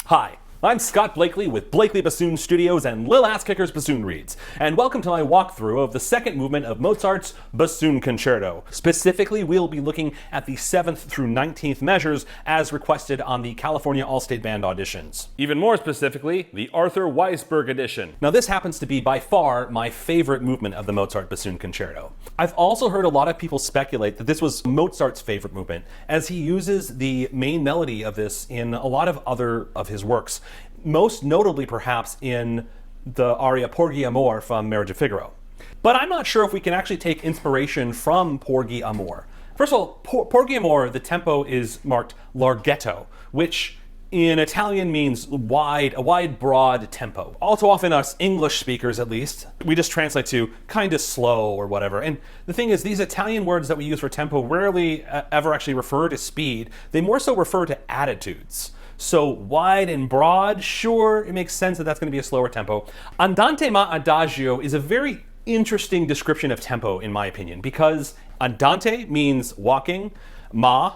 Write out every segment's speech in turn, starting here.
Hi, I'm Scott Blakely with Blakely Bassoon Studios and Lil Ass Kicker's Bassoon Reads, and welcome to my walkthrough of the second movement of Mozart's Bassoon Concerto. Specifically, we'll be looking at the 7th through 19th measures as requested on the California All-State Band auditions. Even more specifically, the Arthur Weisberg edition. Now this happens to be by far my favorite movement of the Mozart Bassoon Concerto. I've also heard a lot of people speculate that this was Mozart's favorite movement, as he uses the main melody of this in a lot of other of his works. Most notably perhaps in the aria Porgy Amor from Marriage of Figaro. But I'm not sure if we can actually take inspiration from Porgy Amor. First of all, Porgy Amor, the tempo is marked larghetto, which in Italian means a wide, broad tempo. All too often us English speakers, at least, we just translate to kind of slow or whatever. And the thing is, these Italian words that we use for tempo rarely ever actually refer to speed. They more so refer to attitudes. So wide and broad, sure, it makes sense that that's going to be a slower tempo. Andante ma Adagio is a very interesting description of tempo, in my opinion, because andante means walking, ma,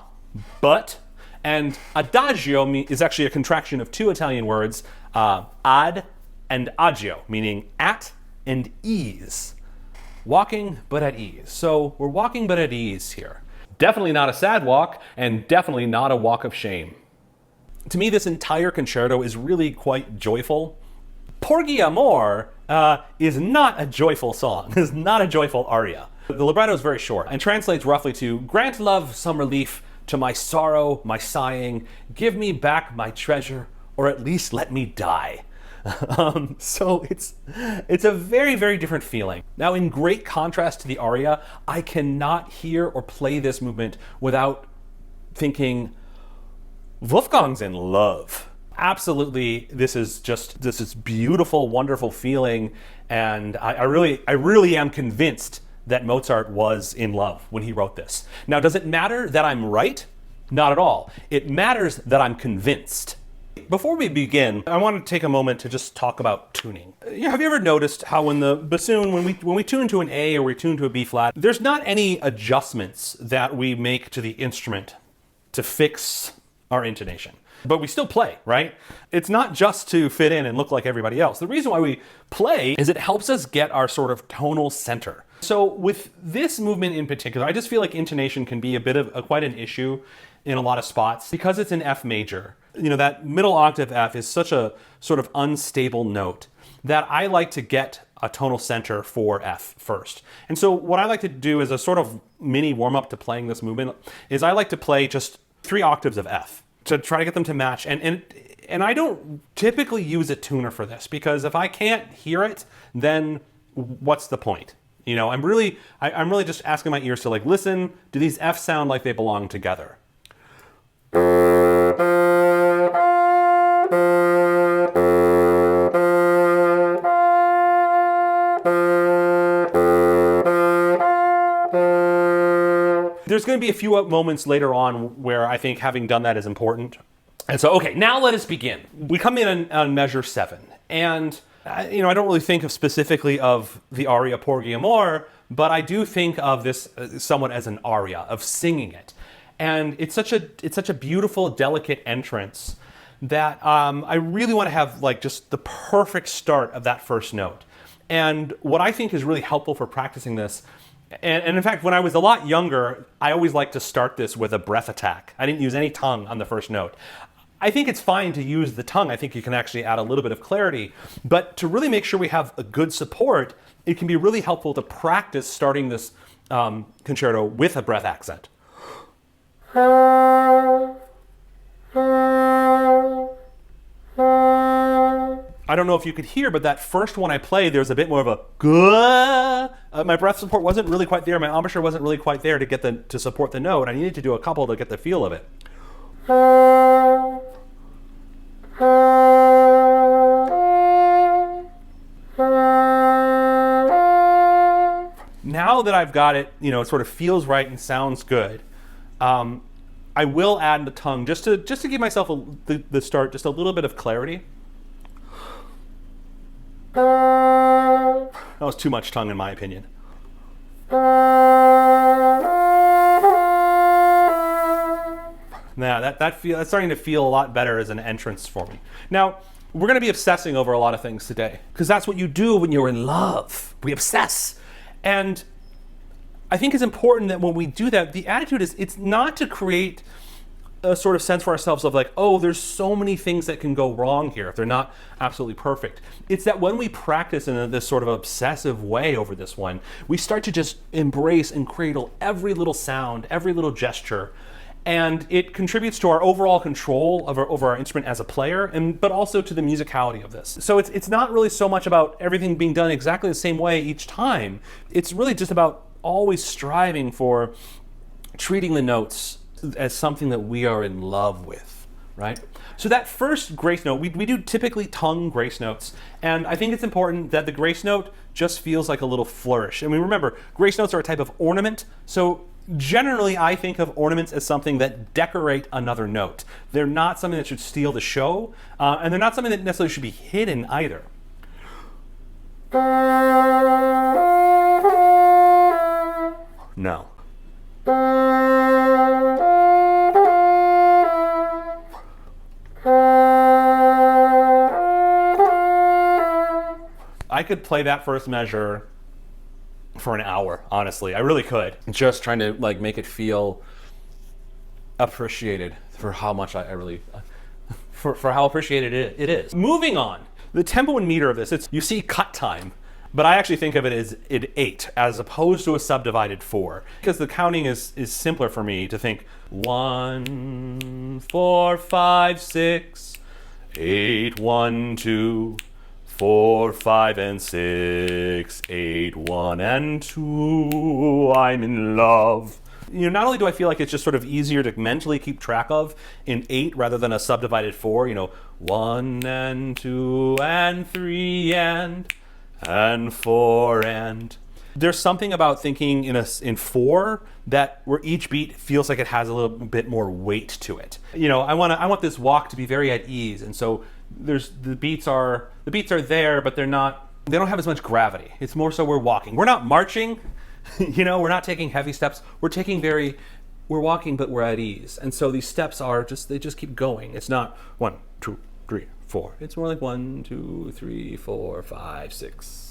but, and adagio is actually a contraction of two Italian words, ad and agio, meaning at and ease. Walking, but at ease. So we're walking, but at ease here. Definitely not a sad walk, and definitely not a walk of shame. To me, this entire concerto is really quite joyful. Porgy Amor is not a joyful song. It's not a joyful aria. The libretto is very short and translates roughly to, "Grant love some relief to my sorrow, my sighing, give me back my treasure, or at least let me die." So it's a very, very different feeling. Now, in great contrast to the aria, I cannot hear or play this movement without thinking, Wolfgang's in love. Absolutely, this is beautiful, wonderful feeling, and I really am convinced that Mozart was in love when he wrote this. Now, does it matter that I'm right? Not at all. It matters that I'm convinced. Before we begin, I want to take a moment to just talk about tuning. Have you ever noticed how in the bassoon, when we tune to an A or we tune to a B flat, there's not any adjustments that we make to the instrument to fix our intonation, but we still play, right? It's not just to fit in and look like everybody else. The reason why we play is it helps us get our sort of tonal center. So with this movement in particular, I just feel like intonation can be a bit of quite an issue in a lot of spots because it's in F major. You know, that middle octave F is such a sort of unstable note that I like to get a tonal center for F first. And so what I like to do as a sort of mini warm up to playing this movement is I like to play just 3 octaves of F to try to get them to match. And I don't typically use a tuner for this because if I can't hear it, then what's the point? You know, I'm really just asking my ears to like, listen, do these Fs sound like they belong together? There's going to be a few moments later on where I think having done that is important. And so, okay, now let us begin. We come in on measure 7. And, you know, I don't really think specifically of the aria Porgy Amor, but I do think of this somewhat as an aria, of singing it. And it's such a beautiful, delicate entrance that I really want to have like just the perfect start of that first note. And what I think is really helpful for practicing this, and in fact, when I was a lot younger, I always liked to start this with a breath attack. I didn't use any tongue on the first note. I think it's fine to use the tongue. I think you can actually add a little bit of clarity. But to really make sure we have a good support, it can be really helpful to practice starting this concerto with a breath accent. I don't know if you could hear, but that first one I played, there's a bit more of a guh. My breath support wasn't really quite there. My embouchure wasn't really quite there to support the note. I needed to do a couple to get the feel of it. Now that I've got it, you know, it sort of feels right and sounds good. I will add the tongue just to give myself the start just a little bit of clarity. That was too much tongue in my opinion. Now that's starting to feel a lot better as an entrance for me. Now, we're going to be obsessing over a lot of things today, because that's what you do when you're in love. We obsess. And I think it's important that when we do that, the attitude is, it's not to create a sort of sense for ourselves of like, oh, there's so many things that can go wrong here if they're not absolutely perfect. It's that when we practice in this sort of obsessive way over this one, we start to just embrace and cradle every little sound, every little gesture, and it contributes to our overall control over our instrument as a player, but also to the musicality of this. So it's not really so much about everything being done exactly the same way each time. It's really just about always striving for treating the notes as something that we are in love with, right? So that first grace note, we do typically tongue grace notes, and I think it's important that the grace note just feels like a little flourish. I mean, remember, grace notes are a type of ornament, so generally I think of ornaments as something that decorate another note. They're not something that should steal the show, and they're not something that necessarily should be hidden either. No. I could play that first measure for an hour, honestly. I really could. Just trying to like make it feel appreciated for how much I really, for how appreciated it is. Moving on, the tempo and meter of this, you see cut time, but I actually think of it as 8 as opposed to a subdivided 4, because the counting is simpler for me to think 1, 4, 5, 6, 8, 1, 2, 4, 5, and 6, 8, 1, and 2, I'm in love. You know, not only do I feel like it's just sort of easier to mentally keep track of in 8 rather than a subdivided 4, you know, 1 and 2 and 3 and 4 and... There's something about thinking in 4 that where each beat feels like it has a little bit more weight to it. You know, I want this walk to be very at ease, and so the beats are there, but they don't have as much gravity. It's more so we're walking. We're not marching, you know, we're not taking heavy steps. We're walking, but we're at ease. And so these steps they just keep going. It's not 1, 2, 3, 4. It's more like 1, 2, 3, 4, 5, 6.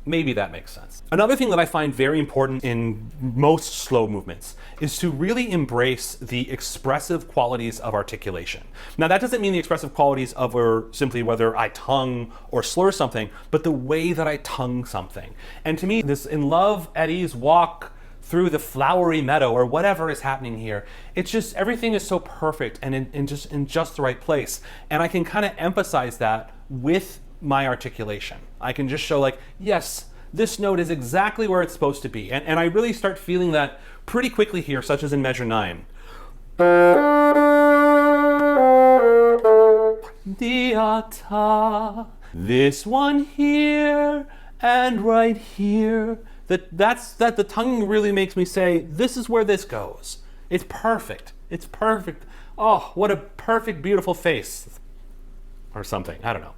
Maybe that makes sense. Another thing that I find very important in most slow movements is to really embrace the expressive qualities of articulation. Now, that doesn't mean the expressive qualities of simply whether I tongue or slur something, but the way that I tongue something. And to me, this in love, at ease walk through the flowery meadow or whatever is happening here, it's just everything is so perfect and in just the right place. And I can kind of emphasize that with my articulation. I can just show like, yes, this note is exactly where it's supposed to be. And I really start feeling that pretty quickly here, such as in measure 9. This one here and right here. That the tongue really makes me say, this is where this goes. It's perfect. It's perfect. Oh, what a perfect, beautiful face. Or something. I don't know.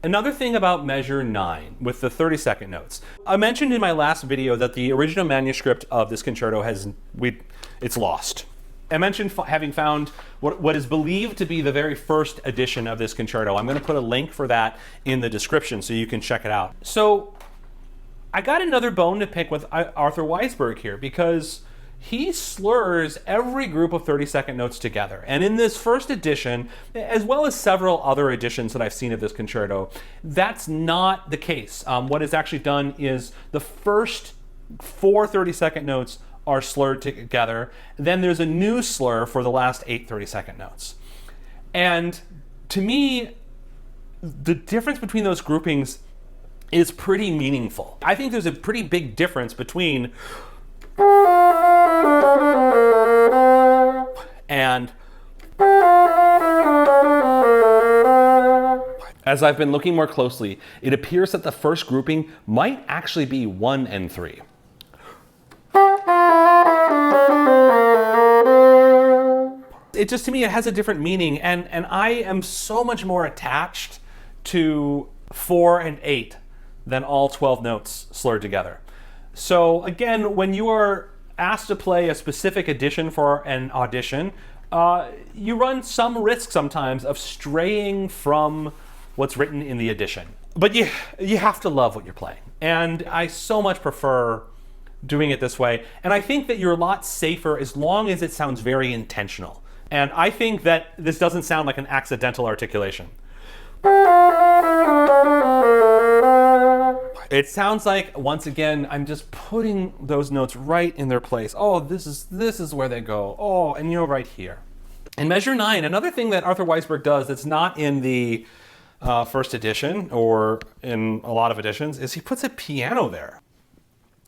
Another thing about measure 9 with the 30-second notes. I mentioned in my last video that the original manuscript of this concerto it's lost. I mentioned having found what is believed to be the very first edition of this concerto. I'm going to put a link for that in the description so you can check it out. So I got another bone to pick with Arthur Weisberg here, because he slurs every group of 30-second notes together. And in this first edition, as well as several other editions that I've seen of this concerto, that's not the case. What is actually done is the first 4 30-second notes are slurred together. Then there's a new slur for the last 8 30-second notes. And to me, the difference between those groupings is pretty meaningful. I think there's a pretty big difference between and as I've been looking more closely, it appears that the first grouping might actually be 1 and 3. It just, to me, it has a different meaning, and I am so much more attached to 4 and 8 than all 12 notes slurred together. So again, when you are asked to play a specific edition for an audition, you run some risk sometimes of straying from what's written in the edition. But you have to love what you're playing. And I so much prefer doing it this way. And I think that you're a lot safer as long as it sounds very intentional. And I think that this doesn't sound like an accidental articulation. It sounds like, once again, I'm just putting those notes right in their place. Oh, this is where they go. Oh, and you're right here. In measure 9, another thing that Arthur Weisberg does that's not in the first edition or in a lot of editions is he puts a piano there.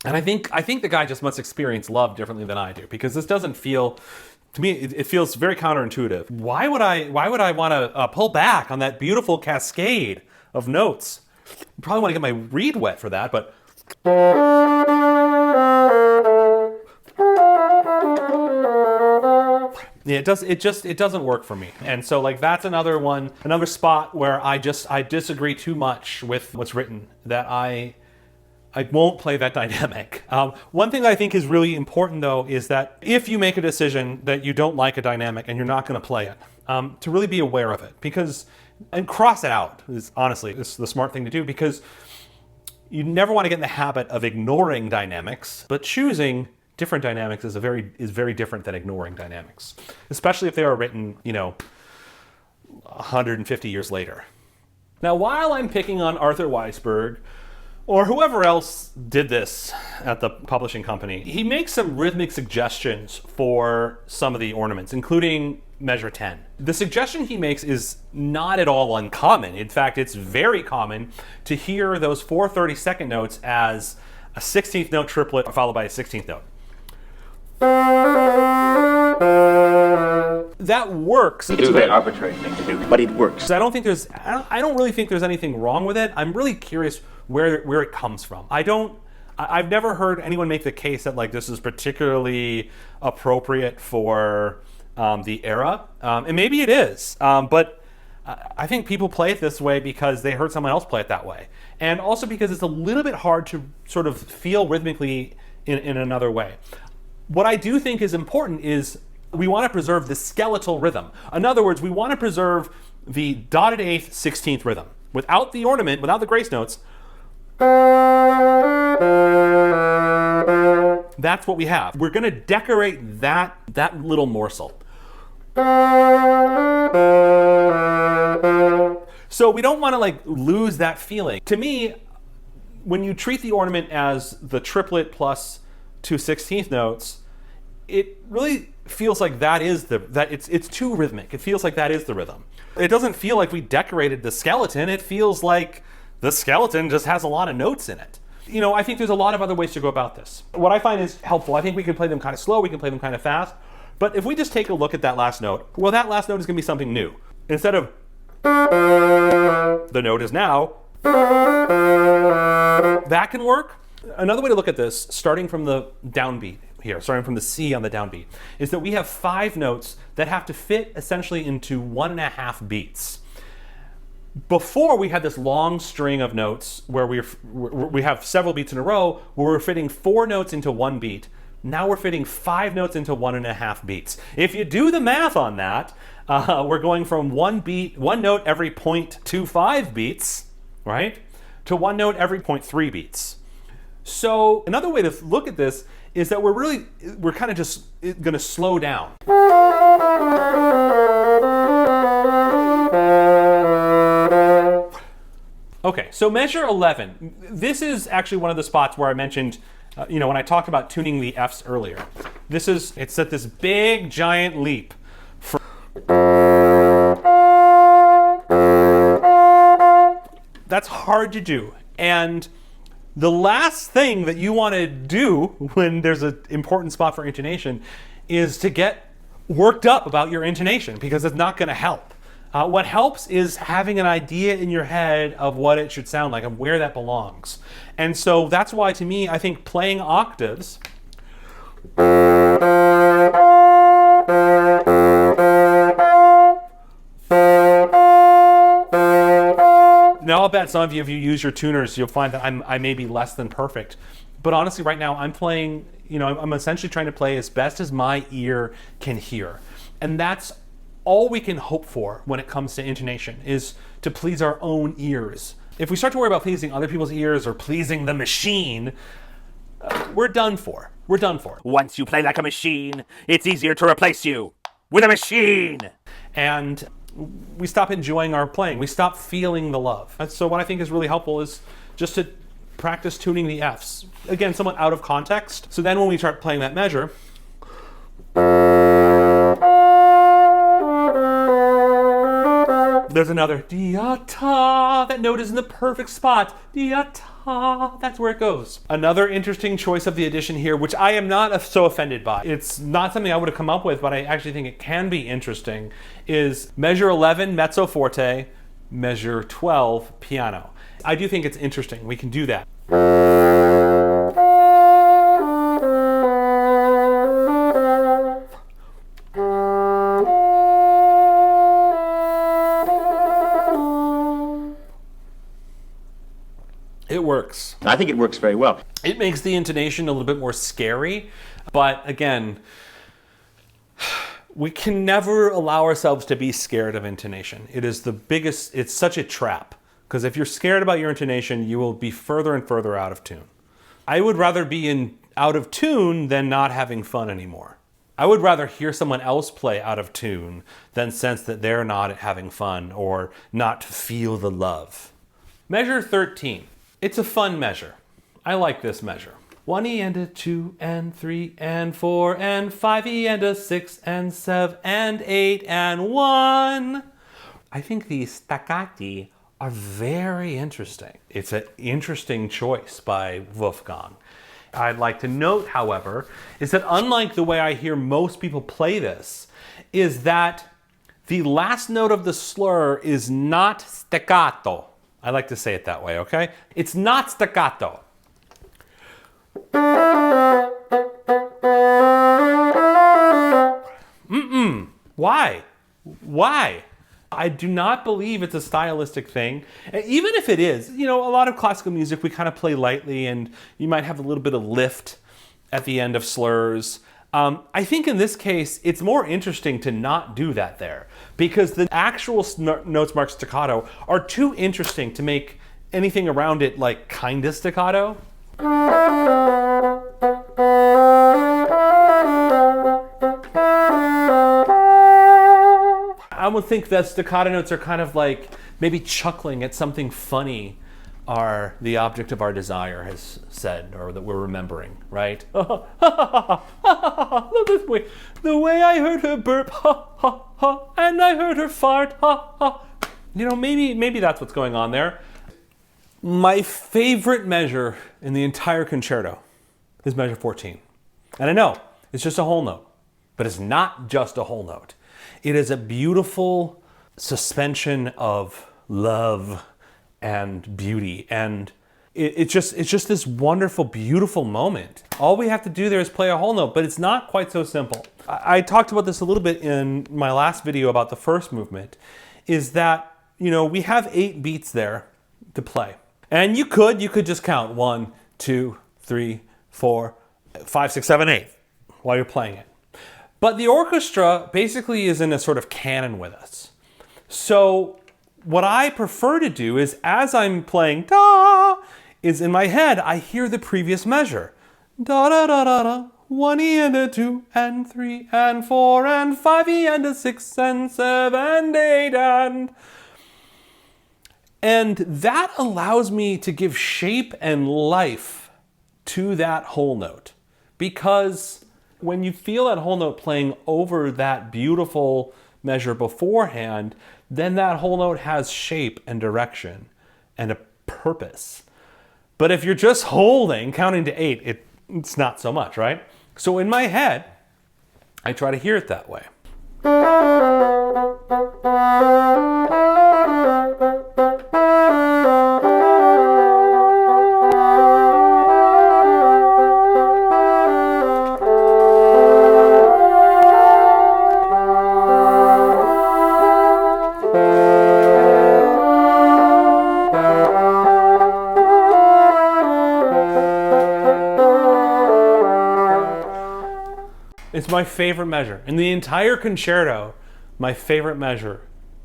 And I think the guy just must experience love differently than I do, because this doesn't feel, to me, it feels very counterintuitive. Why would I want to pull back on that beautiful cascade of notes? I probably want to get my reed wet for that, but yeah, it doesn't work for me. And so like that's another spot where I disagree too much with what's written, that I won't play that dynamic. One thing I think is really important, though, is that if you make a decision that you don't like a dynamic and you're not going to play it, to really be aware of it, and cross it out is honestly the smart thing to do, because you never want to get in the habit of ignoring dynamics, but choosing different dynamics is very different than ignoring dynamics, especially if they are written, 150 years later. Now, while I'm picking on Arthur Weisberg, or whoever else did this at the publishing company, he makes some rhythmic suggestions for some of the ornaments, including measure 10. The suggestion he makes is not at all uncommon. In fact, it's very common to hear those 4 32nd notes as a 16th note triplet followed by a 16th note. That works. It's a very arbitrary thing to do, but it works. I don't really think there's anything wrong with it. I'm really curious where it comes from. I've never heard anyone make the case that like this is particularly appropriate for the era, and maybe it is, but I think people play it this way because they heard someone else play it that way, and also because it's a little bit hard to sort of feel rhythmically in another way. What I do think is important is we want to preserve the skeletal rhythm. In other words, we want to preserve the dotted eighth 16th rhythm without the ornament, without the grace notes. That's what we have. We're going to decorate that little morsel. So we don't want to like lose that feeling. To me, when you treat the ornament as the triplet plus 2 16th notes, it really feels like it's too rhythmic. It feels like that is the rhythm. It doesn't feel like we decorated the skeleton. It feels like the skeleton just has a lot of notes in it. I think there's a lot of other ways to go about this. What I find is helpful, I think we can play them kind of slow, we can play them kind of fast, but if we just take a look at that last note, well, that last note is going to be something new. Instead of the note is now, that can work. Another way to look at this, starting from the downbeat here, starting from the C on the downbeat, is that we have 5 notes that have to fit essentially into 1.5 beats. Before, we had this long string of notes where we have several beats in a row where we're fitting 4 notes into 1 beat. Now we're fitting 5 notes into 1.5 beats. If you do the math on that, we're going from 1 note every 0.25 beats, right, to 1 note every 0.3 beats. So another way to look at this is that we're kind of just going to slow down. Okay, so measure 11. This is actually one of the spots where I mentioned, when I talked about tuning the Fs earlier. It's at this big giant leap. That's hard to do. And the last thing that you want to do when there's an important spot for intonation is to get worked up about your intonation, because it's not going to help. What helps is having an idea in your head of what it should sound like and where that belongs. And so that's why, to me, I think playing octaves now, I'll bet some of you, if you use your tuners, you'll find that I may be less than perfect. But honestly, right now I'm playing, I'm essentially trying to play as best as my ear can hear. And that's all we can hope for when it comes to intonation, is to please our own ears. If we start to worry about pleasing other people's ears or pleasing the machine, we're done for. We're done for. Once you play like a machine, it's easier to replace you with a machine. And we stop enjoying our playing. We stop feeling the love. And so what I think is really helpful is just to practice tuning the Fs. Again, somewhat out of context. So then when we start playing that measure, there's another dia-ta. That note is in the perfect spot. Dia-ta. That's where it goes. Another interesting choice of the addition here, which I am not so offended by. It's not something I would have come up with, but I actually think it can be interesting, is measure 11, mezzo forte, measure 12, piano. I do think it's interesting. We can do that. It works. I think it works very well. It makes the intonation a little bit more scary, but again, we can never allow ourselves to be scared of intonation. It is the biggest, it's such a trap, because if you're scared about your intonation, you will be further and further out of tune. I would rather be out of tune than not having fun anymore. I would rather hear someone else play out of tune than sense that they're not having fun or not feel the love. Measure 13. It's a fun measure. I like this measure. 1E and a 2 and 3 and 4 and 5E and a 6 and 7 and 8 and 1. I think these staccati are very interesting. It's an interesting choice by Wolfgang. I'd like to note, however, is that unlike the way I hear most people play this, is that the last note of the slur is not staccato. I like to say it that way, okay? It's not staccato. Why? Why? I do not believe it's a stylistic thing. Even if it is, a lot of classical music we kind of play lightly and you might have a little bit of lift at the end of slurs. I think in this case, it's more interesting to not do that there because the actual notes marked staccato are too interesting to make anything around it like kind of staccato. I would think that staccato notes are kind of like maybe chuckling at something funny the object of our desire has said, or that we're remembering, right? Look this way. The way I heard her burp, and I heard her fart, maybe that's what's going on there. My favorite measure in the entire concerto is measure 14. And I know, it's just a whole note, but it's not just a whole note. It is a beautiful suspension of love and beauty, and it's just this wonderful, beautiful moment. All we have to do there is play a whole note, but it's not quite so simple. I talked about this a little bit in my last video about the first movement, is that, we have 8 beats there to play. And you could just count 1, 2, 3, 4, 5, 6, 7, 8 while you're playing it. But the orchestra basically is in a sort of canon with us. So what I prefer to do is, as I'm playing da, is in my head, I hear the previous measure. Da da da da da, 1E and a 2 and 3 and 4 and 5E and a 6 and 7 and 8 and that allows me to give shape and life to that whole note. Because when you feel that whole note playing over that beautiful measure beforehand, then that whole note has shape and direction and a purpose. But if you're just counting to 8, it's not so much, right? So in my head, I try to hear it that way. It's my favorite measure. In the entire concerto, my favorite measure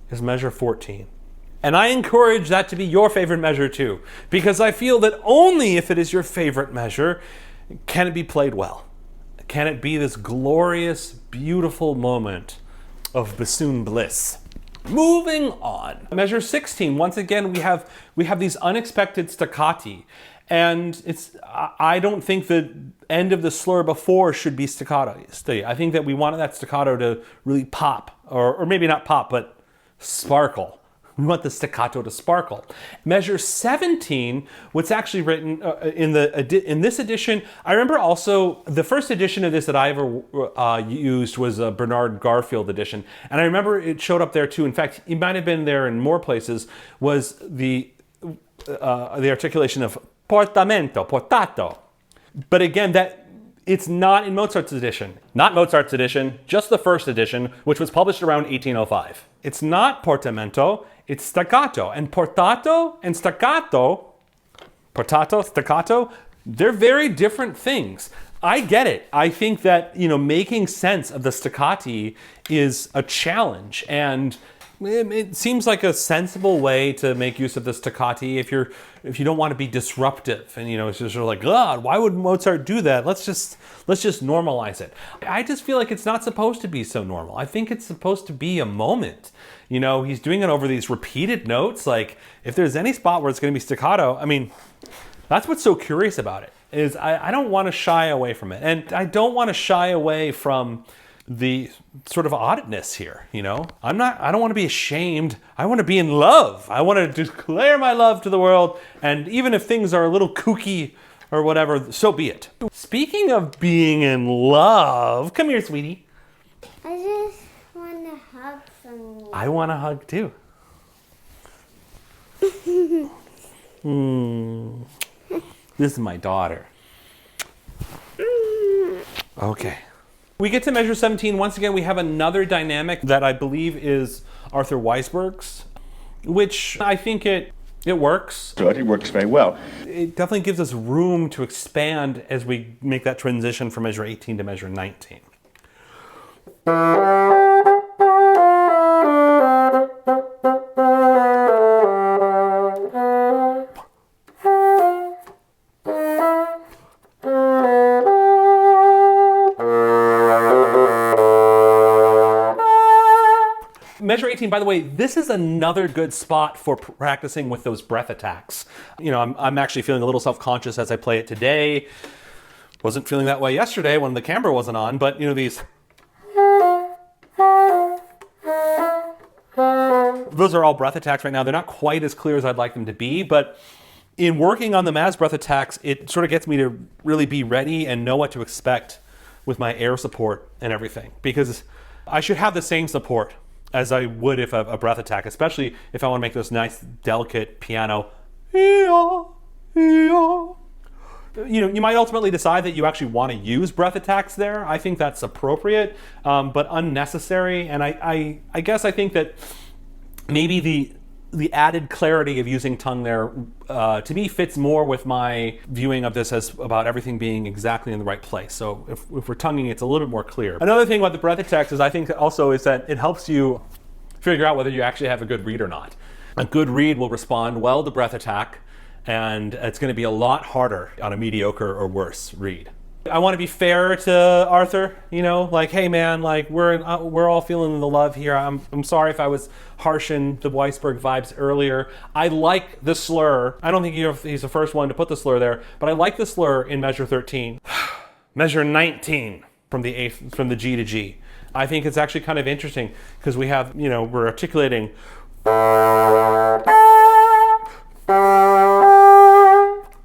is measure 14. And I encourage that to be your favorite measure too, because I feel that only if it is your favorite measure can it be played well. Can it be this glorious, beautiful moment of bassoon bliss? Moving on. Measure 16, once again, we have these unexpected staccati. And I don't think the end of the slur before should be staccato. I think that we wanted that staccato to really pop, or maybe not pop, but sparkle. We want the staccato to sparkle. Measure 17, what's actually written in this edition, I remember also the first edition of this that I ever used was a Bernard Garfield edition. And I remember it showed up there too. In fact, it might have been there in more places, was the articulation of portato. But again, it's not in Mozart's edition. Not Mozart's edition, just the first edition, which was published around 1805. It's not portamento, it's staccato. And portato and staccato, portato, staccato, they're very different things. I get it. I think that, making sense of the staccati is a challenge, and it seems like a sensible way to make use of the staccati if you don't want to be disruptive, and it's just sort of like, God, why would Mozart do that? Let's just normalize it. I just feel like it's not supposed to be so normal. I think it's supposed to be a moment. He's doing it over these repeated notes. Like, if there's any spot where it's going to be staccato, that's what's so curious about it, is I don't want to shy away from it, and I don't want to shy away from the sort of oddness here, I don't want to be ashamed. I want to be in love. I want to declare my love to the world. And even if things are a little kooky or whatever, so be it. Speaking of being in love, come here, sweetie. I just want to hug someone. I want a hug too. This is my daughter. Okay. We get to measure 17. Once again, we have another dynamic that I believe is Arthur Weisberg's, which I think it works. So it works very well. It definitely gives us room to expand as we make that transition from measure 18 to measure 19. Measure 18, by the way, this is another good spot for practicing with those breath attacks. I'm actually feeling a little self-conscious as I play it today. Wasn't feeling that way yesterday when the camera wasn't on, but these. Those are all breath attacks right now. They're not quite as clear as I'd like them to be, but in working on the Maz breath attacks, it sort of gets me to really be ready and know what to expect with my air support and everything, because I should have the same support as I would if a breath attack, especially if I want to make this nice, delicate piano. You might ultimately decide that you actually want to use breath attacks there. I think that's appropriate, but unnecessary. And I guess I think that maybe the added clarity of using tongue there, to me, fits more with my viewing of this as about everything being exactly in the right place. So if we're tonguing, it's a little bit more clear. Another thing about the breath attacks is I think also is that it helps you figure out whether you actually have a good reed or not. A good reed will respond well to breath attack, and it's going to be a lot harder on a mediocre or worse reed. I want to be fair to Arthur, like, hey man, like we're all feeling the love here. I'm sorry if I was harsh in the Weisberg vibes earlier. I like the slur. I don't think he's the first one to put the slur there, but I like the slur in measure 13. Measure 19 from the G to G. I think it's actually kind of interesting because we have, we're articulating.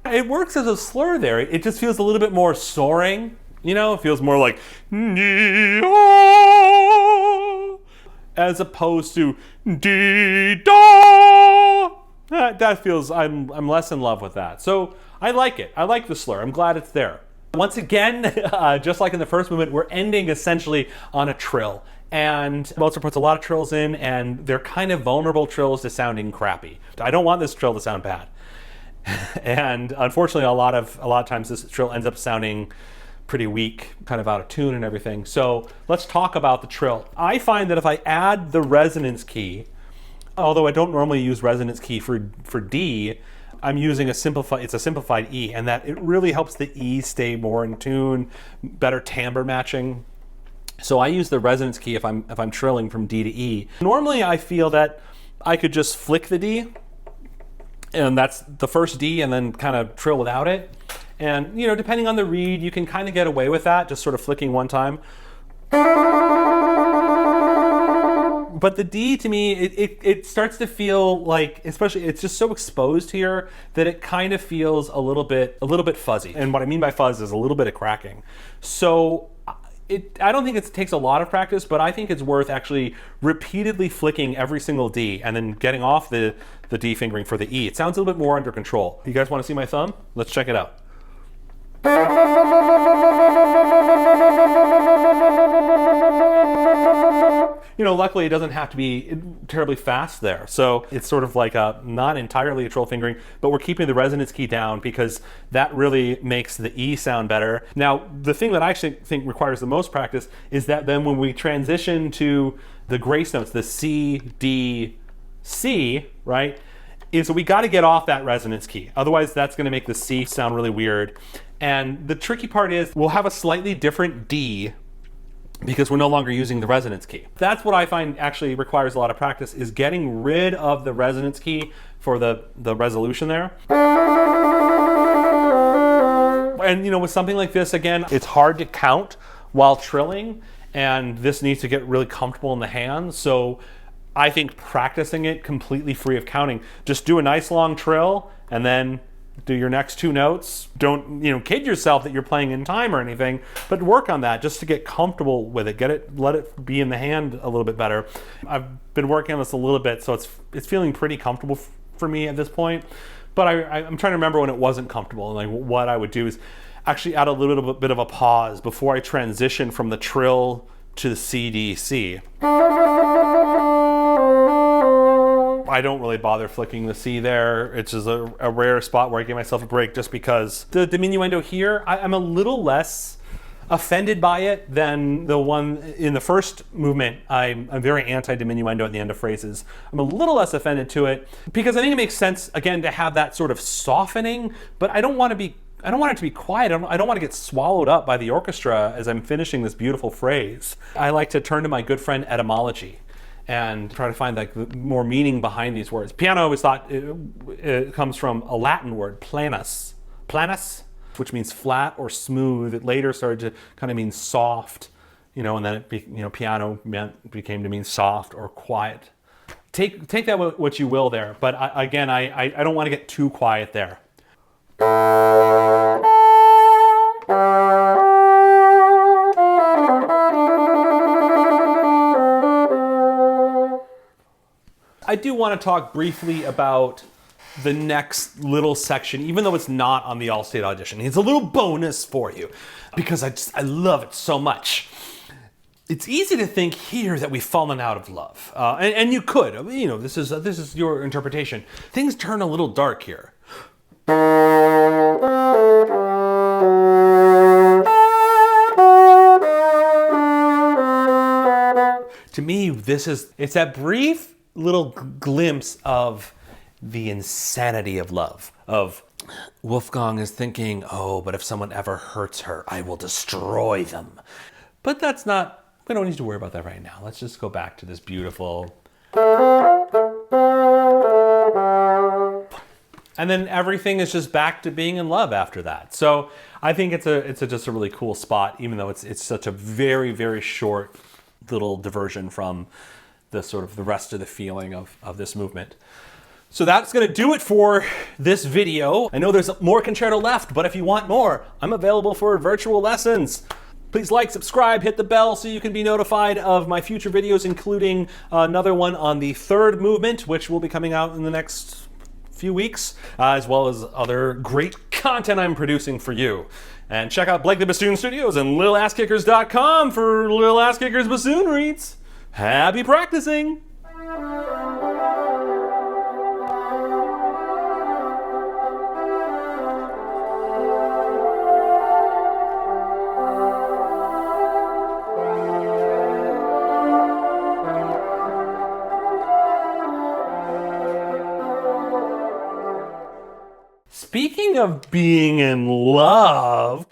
It works as a slur there. It just feels a little bit more soaring. It feels more like as opposed to da. That feels, I'm less in love with that. So I like it. I like the slur. I'm glad it's there. Once again, just like in the first movement, we're ending essentially on a trill. And Mozart puts a lot of trills in, and they're kind of vulnerable trills to sounding crappy. I don't want this trill to sound bad. And unfortunately, a lot of times this trill ends up sounding pretty weak, kind of out of tune and everything. So let's talk about the trill. I find that if I add the resonance key, although I don't normally use resonance key for D, I'm using it's a simplified E, and that it really helps the E stay more in tune, better timbre matching. So I use the resonance key if I'm trilling from D to E. Normally I feel that I could just flick the D, and that's the first D, and then kind of trill without it. And depending on the reed, you can kind of get away with that, just sort of flicking one time. But the D, to me, it starts to feel like, especially, it's just so exposed here that it kind of feels a little bit fuzzy. And what I mean by fuzz is a little bit of cracking. So I don't think it takes a lot of practice, but I think it's worth actually repeatedly flicking every single D and then getting off the D fingering for the E. It sounds a little bit more under control. You guys want to see my thumb? Let's check it out. Luckily it doesn't have to be terribly fast there. So it's sort of like not entirely a trill fingering, but we're keeping the resonance key down because that really makes the E sound better. Now, the thing that I actually think requires the most practice is that then when we transition to the grace notes, the C, D, C, right, is we got to get off that resonance key. Otherwise, that's going to make the C sound really weird. And the tricky part is we'll have a slightly different D because we're no longer using the resonance key. That's what I find actually requires a lot of practice, is getting rid of the resonance key for the resolution there. And with something like this, again, it's hard to count while trilling, and this needs to get really comfortable in the hand. So I think practicing it completely free of counting, just do a nice long trill and then do your next two notes. Don't kid yourself that you're playing in time or anything, but work on that just to get comfortable with it. Let it be in the hand a little bit better. I've been working on this a little bit, so it's feeling pretty comfortable for me at this point. But I'm trying to remember when it wasn't comfortable, and like what I would do is actually add a little bit of a pause before I transition from the trill to the C, D, C. I don't really bother flicking the C there. It's just a rare spot where I give myself a break, just because the diminuendo here, I'm a little less offended by it than the one in the first movement. I'm very anti-diminuendo at the end of phrases. I'm a little less offended to it because I think it makes sense, again, to have that sort of softening, but I don't want it to be quiet. I don't want to get swallowed up by the orchestra as I'm finishing this beautiful phrase. I like to turn to my good friend etymology and try to find like more meaning behind these words. Piano is thought it comes from a Latin word, planus, which means flat or smooth. It later started to kind of mean soft, and then piano became to mean soft or quiet. Take that what you will there, but I don't want to get too quiet there. I do want to talk briefly about the next little section, even though it's not on the all-state audition. It's a little bonus for you because I love it so much. It's easy to think here that we've fallen out of love, and you could. This is your interpretation. Things turn a little dark here. To me, it's that brief little glimpse of the insanity of love. Of Wolfgang is thinking, oh, but if someone ever hurts her, I will destroy them. But we don't need to worry about that right now. Let's just go back to this beautiful. And then everything is just back to being in love after that. So I think it's just a really cool spot, even though it's such a very, very short little diversion from the rest of the feeling of this movement. So that's going to do it for this video. I know there's more concerto left, but if you want more, I'm available for virtual lessons. Please like, subscribe, hit the bell so you can be notified of my future videos, including another one on the third movement, which will be coming out in the next few weeks, as well as other great content I'm producing for you. And check out Blake the Bassoon Studios and littleasskickers.com for Little Ass Kickers bassoon reads. Happy practicing! Speaking of being in love,